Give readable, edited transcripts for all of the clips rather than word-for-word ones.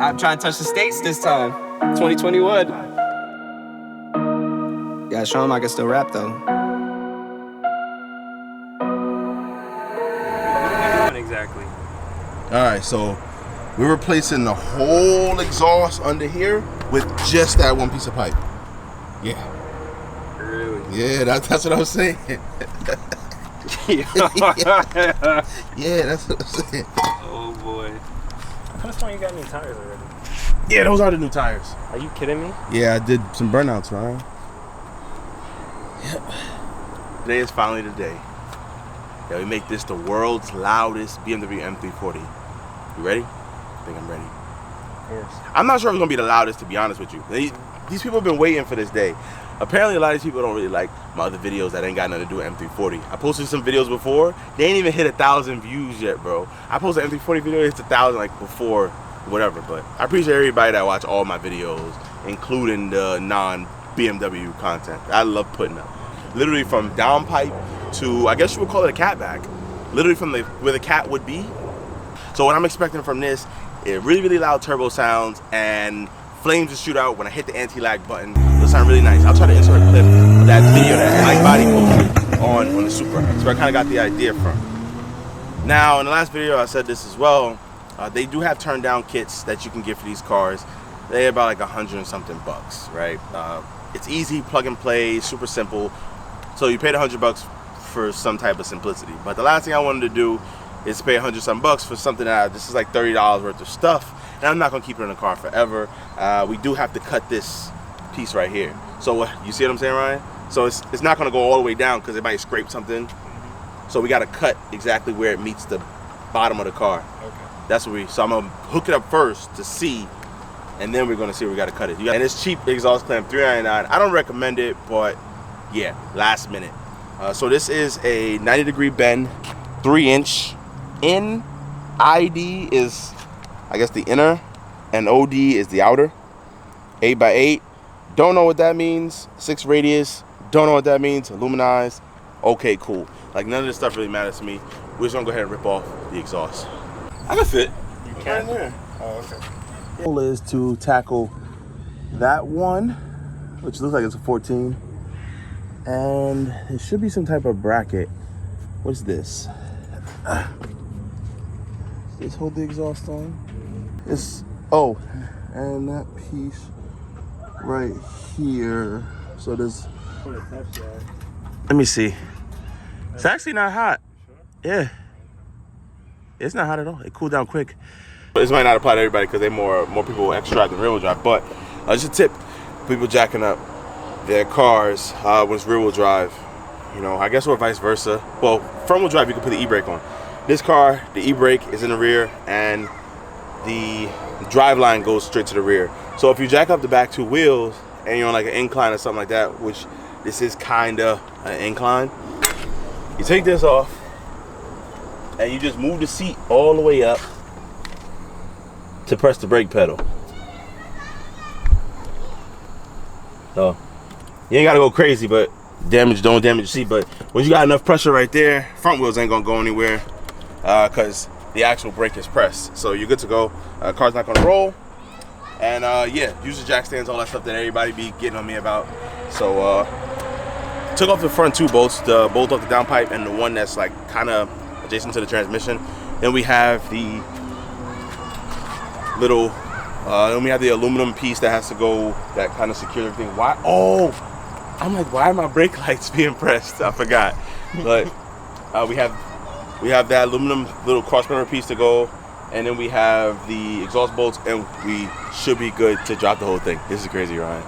I'm trying to touch the States this time. 2021. Yeah, show him I can still rap though. Exactly. Alright, so we're replacing the whole exhaust under here with just that one piece of pipe. Yeah. Really? Yeah, that's what I was saying. Yeah, that's what I'm saying. Oh boy. I could have sworn you got new tires already. Yeah, those are the new tires. Are you kidding me? Yeah, I did some burnouts, man. Yep. Today is finally the day that we make this the world's loudest BMW M340. You ready? I think I'm ready. Of course. I'm not sure if it's gonna be the loudest, to be honest with you. These people have been waiting for this day. Apparently a lot of these people don't really like my other videos that ain't got nothing to do with M340. I posted some videos before, they ain't even hit 1,000 views yet, bro. I posted an M340 video, it's 1,000 like before, whatever, but I appreciate everybody that watch all my videos, including the non-BMW content. I love putting up. Literally from downpipe to, I guess you would call it a catback. Literally from where the cat would be. So what I'm expecting from this is really, really loud turbo sounds and flames to shoot out when I hit the anti-lag button. It'll sound really nice. I'll try to insert a clip of that video that Mike Body posted on the Supra. So I kind of got the idea from. Now, in the last video, I said this as well. They do have turn down kits that you can get for these cars. They're about like 100 and something bucks, right? It's easy, plug and play, super simple. So you paid $100 for some type of simplicity. But the last thing I wanted to do is pay 100 some bucks for something that this is like $30 worth of stuff. And I'm not gonna keep it in the car forever. We do have to cut this piece right here. So you see what I'm saying, Ryan? So it's not gonna go all the way down because it might scrape something. So we gotta cut exactly where it meets the bottom of the car. Okay. That's what so I'm gonna hook it up first to see, and then we're gonna see where we gotta cut it. And it's cheap exhaust clamp, $3.99. I don't recommend it, but yeah, last minute. So this is a 90-degree bend, 3-inch. In ID is, I guess, the inner, and OD is the outer. 8x8. Don't know what that means. 6 radius. Don't know what that means. Aluminized. Okay, cool. Like, none of this stuff really matters to me. We're just gonna go ahead and rip off the exhaust. I can fit. You can? Right there. Oh, okay. The goal is to tackle that one, which looks like it's a 14. And it should be some type of bracket. What's this? Let's hold the exhaust on. It's, oh, and that piece right here. So there's, let me see. It's actually not hot. Yeah. It's not hot at all. It cooled down quick. This might not apply to everybody because they're more people extract than rear wheel drive, but just a tip, people jacking up their cars when it's rear wheel drive, you know, I guess, or vice versa. Well, front wheel drive, you can put the e-brake on. This car, the e-brake is in the rear and the drive line goes straight to the rear. So if you jack up the back 2 wheels and you're on like an incline or something like that, which this is kind of an incline, you take this off and you just move the seat all the way up to press the brake pedal. So you ain't gotta go crazy, but don't damage the seat. But when you got enough pressure right there, front wheels ain't gonna go anywhere because the actual brake is pressed. So you're good to go. Car's not gonna roll. And yeah, use the jack stands, all that stuff that everybody be getting on me about. So took off the front 2 bolts, the bolt off the downpipe and the one that's like kind of adjacent to the transmission. Then we have the little, then we have the aluminum piece that has to go, that kind of secures everything. Why? Oh, I'm like, why are my brake lights being pressed? I forgot. But we have that aluminum little cross member piece to go, and then we have the exhaust bolts, and we should be good to drop the whole thing. This is crazy, Ryan.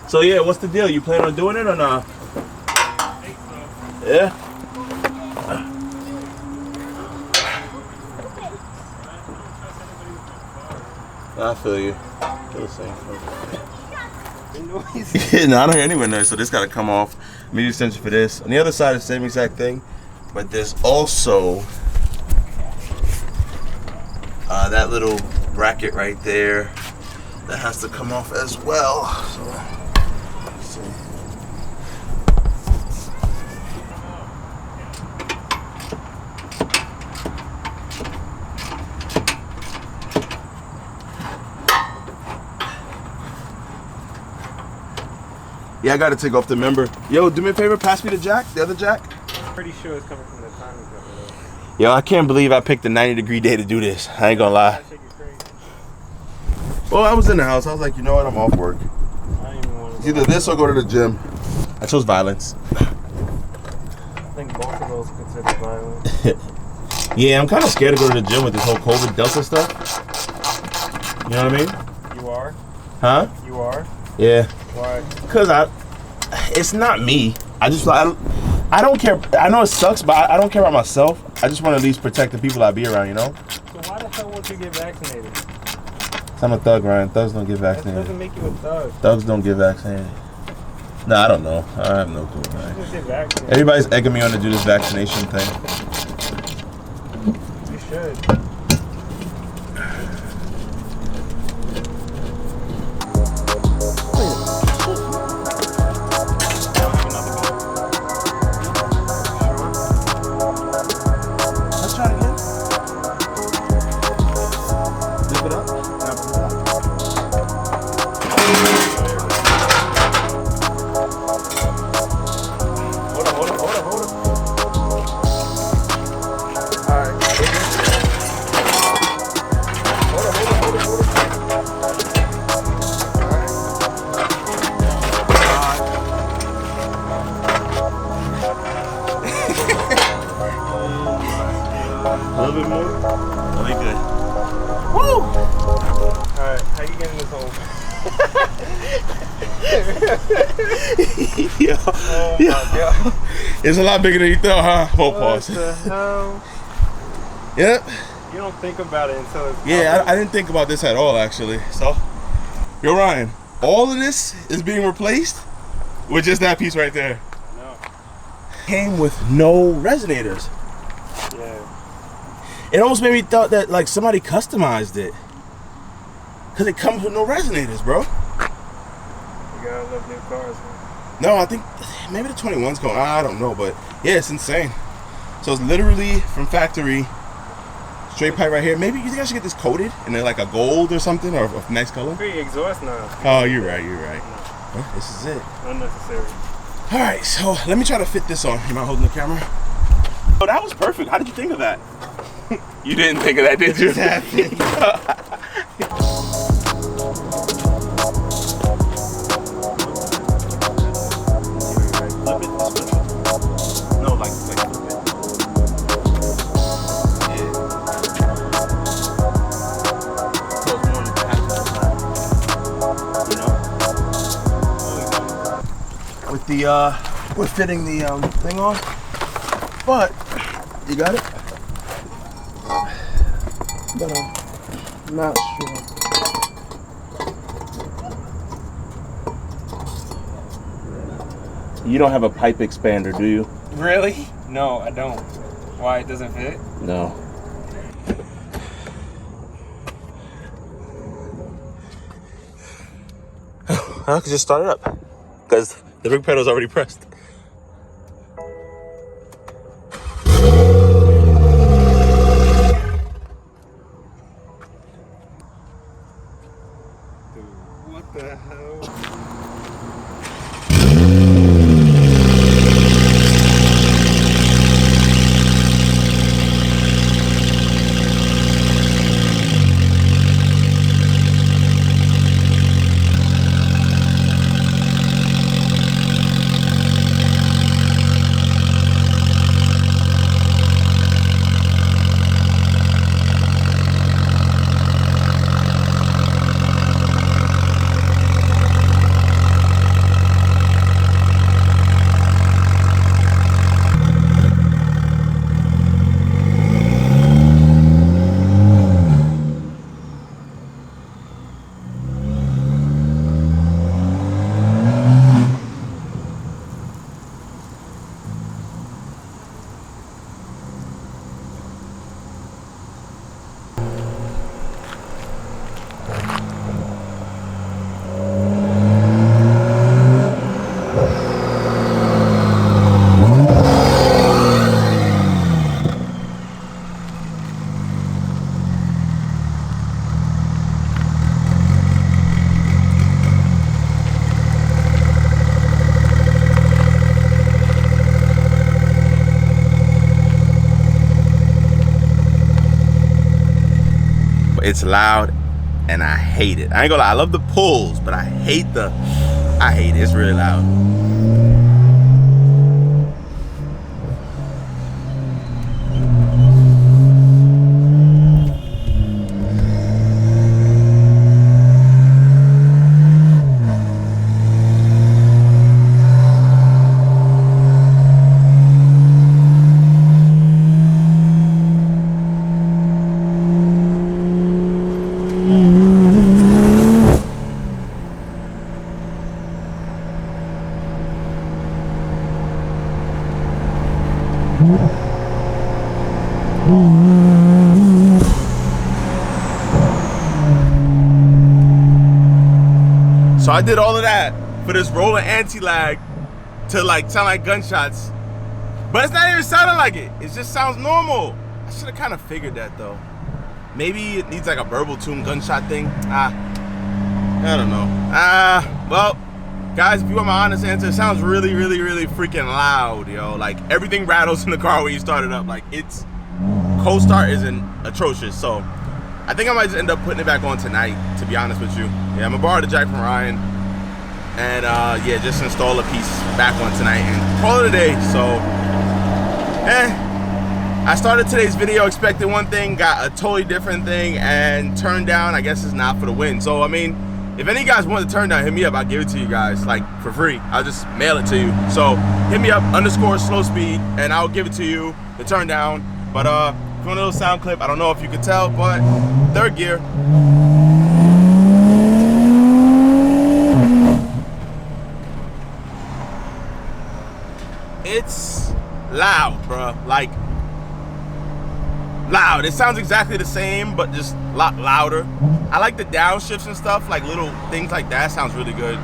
So yeah, what's the deal? You plan on doing it or not? I think so. Yeah. I feel you. Feel the same. No, I don't hear anyone there, so this got to come off. Media extension for this. On the other side, it's the same exact thing, but there's also that little bracket right there that has to come off as well. So, let's see. Yeah, I gotta take off the member. Yo, do me a favor, pass me the jack, the other jack. Pretty sure it's coming from the timing cover though. Yo, I can't believe I picked a 90-degree day to do this. I ain't gonna lie. That shit get crazy. Well, I was in the house. I was like, you know what? I'm off work. I didn't even want It's to. either this or go to the gym. I chose violence. I think both of those are considered violent. Yeah, I'm kind of scared to go to the gym with this whole COVID Delta stuff. You know what I mean? You are? Huh? You are? Yeah. Why? Cause it's not me. I don't care. I know it sucks, but I don't care about myself. I just want to at least protect the people I be around, you know? So why the hell won't you get vaccinated? Cause I'm a thug, Ryan. Thugs don't get That vaccinated. doesn't make you a thug. Thugs don't get vaccinated. Nah, I don't know. I have no clue, You man. just get vaccinated. Everybody's egging me on to do this vaccination thing. You should. Let's try it again. Flip it up. Now flip it up. Hold on. Alright. Hold on. A little bit more. Really good. Woo! Alright, how you getting this home? Yo. Oh my god. It's a lot bigger than you thought, huh? Hold What pause. the hell? Yep. You don't think about it until it's Yeah, I didn't think about this at all, actually. So, yo, Ryan, all of this is being replaced with just that piece right there. No. Came with no resonators. Yeah. It almost made me thought that like somebody customized it. Cause it comes with no resonators, bro. You gotta love new cars, man. No, I think maybe the 21's going. I don't know, but yeah, it's insane. So it's literally from factory, straight pipe right here. Maybe you think I should get this coated in like a gold or something, or a nice color? Free exhaust now. Oh, you're right. Well, this is it. Unnecessary. All right, so let me try to fit this on. Am I holding the camera? Oh, that was perfect. How did you think of that? You didn't think of that, did you? Flip it. No, like flip it. Yeah. So it's more on the passenger side. You know? With the we're fitting the thing on, but you got it. But I'm not sure. You don't have a pipe expander, do you? Really? No, I don't. Why, it doesn't fit? No. I could just start it up because the brake pedal's already pressed. Dude, what the hell? It's loud and I hate it. I ain't gonna lie, I love the pulls, but I hate it. It's really loud. So I did all of that for this roller anti-lag to like sound like gunshots, but it's not even sounding like it. It just sounds normal. I should have kind of figured that though. Maybe it needs like a verbal tune gunshot thing. I don't know. Well, guys, if you want my honest answer, it sounds really, really, really freaking loud, yo. Like everything rattles in the car when you start it up. Like it's cold start isn't atrocious. So I think I might just end up putting it back on tonight, to be honest with you. Yeah, I'm gonna borrow the jack from Ryan and yeah, just install a piece back on tonight and call it a day. So I started today's video expecting one thing, got a totally different thing, and turned down, I guess it's not for the win. So I mean, if any of you guys want the turn down, hit me up. I'll give it to you guys like for free. I'll just mail it to you. So hit me up _slow speed and I'll give it to you, the turn down. But if you want a little sound clip, I don't know if you could tell, but third gear. It's loud, bruh. Like loud. It sounds exactly the same, but just a lot louder. I like the downshifts and stuff, like little things like that. Sounds really good.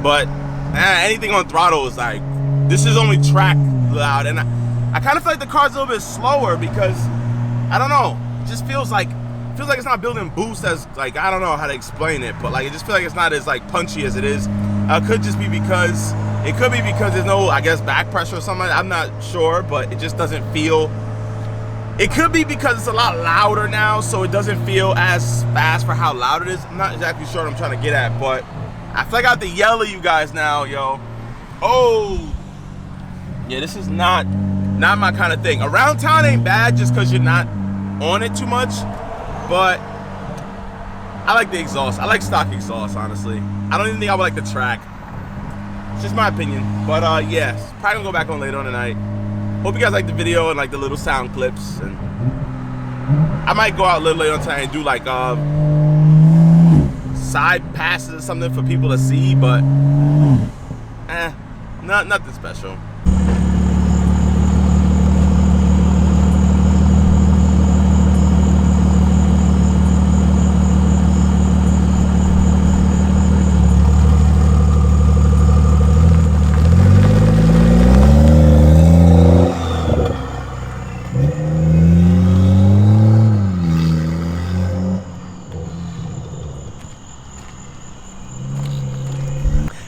But anything on throttle is like, this is only track loud, and I kind of feel like the car's a little bit slower because I don't know. It just feels like it's not building boost as like, I don't know how to explain it, but like it just feels like it's not as like punchy as it is. It could be because there's no, I guess, back pressure or something. I'm not sure, but it just doesn't feel. It could be because it's a lot louder now, so it doesn't feel as fast for how loud it is. I'm not exactly sure what I'm trying to get at, but I feel like I have to yell at you guys now, yo. Oh, yeah, this is not my kind of thing. Around town ain't bad just because you're not on it too much, but I like the exhaust. I like stock exhaust, honestly. I don't even think I would like the track. It's just my opinion. But yeah, probably gonna go back on later on tonight. Hope you guys like the video and like the little sound clips. And I might go out a little later on tonight and do like side passes or something for people to see, but nothing special.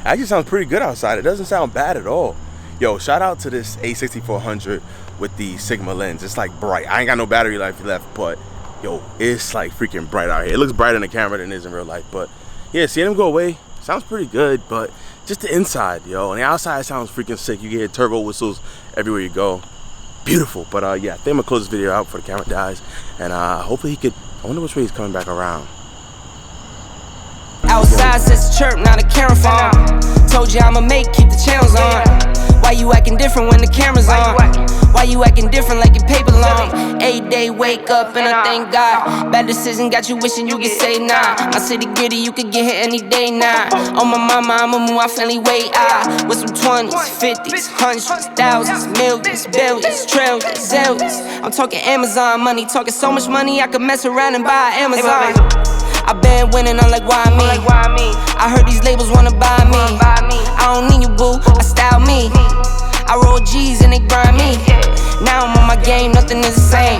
Actually sounds pretty good outside. It doesn't sound bad at all. Yo, shout out to this A6400 with the Sigma lens. It's like bright. I ain't got no battery life left, but yo, it's like freaking bright out here. It looks brighter in the camera than it is in real life. But yeah, seeing them go away sounds pretty good, but just the inside, yo. And the outside sounds freaking sick. You get turbo whistles everywhere you go. Beautiful. But yeah, I think I'm gonna close this video out before the camera dies. And hopefully he could, I wonder which way he's coming back around. Outside says chirp, not a camera phone. Told you I'ma keep the channels on. Why you acting different when the camera's on? Why you acting different like your paper long? 8 day wake up and I thank God. Bad decision got you wishing you could say nah. My city gritty, you could get hit any day now. On my mama, I'ma move my family way out. With some 20s, 50s, hundreds, thousands, millions, billions, trillions, zillions. I'm talking Amazon money, talking so much money I could mess around and buy Amazon. I been winning, I'm like, why me? I heard these labels wanna buy me. I don't need you, boo, I style me. I roll G's and they grind me. Now I'm on my game, nothing is the same.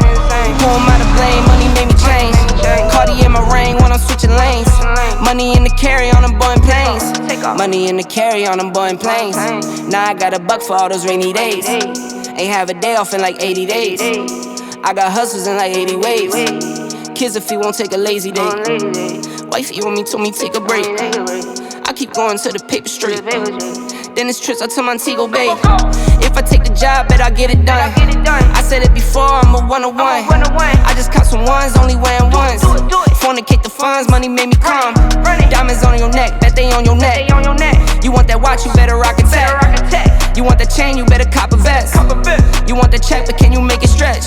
Who am I to blame? Money made me change. Cardi in my ring when I'm switching lanes. Money in the carry on them Boeing planes. Money in the carry on them Boeing planes. Now I got $1 for all those rainy days. Ain't have a day off in like 80 days. I got hustles in like 80 ways. Kids if he won't take a lazy day. Wifey on me told me take a break. I keep going to the paper street. Then it's trips out to Montego Bay. If I take the job, bet I get it done. I said it before, I'm a 101. I just caught some ones, only wearing ones. Fornicate the funds, money made me calm. Diamonds on your neck, bet they on your neck. You want that watch, you better rock a tech. You want that chain, you better cop a vest. You want the check, but can you make it stretch?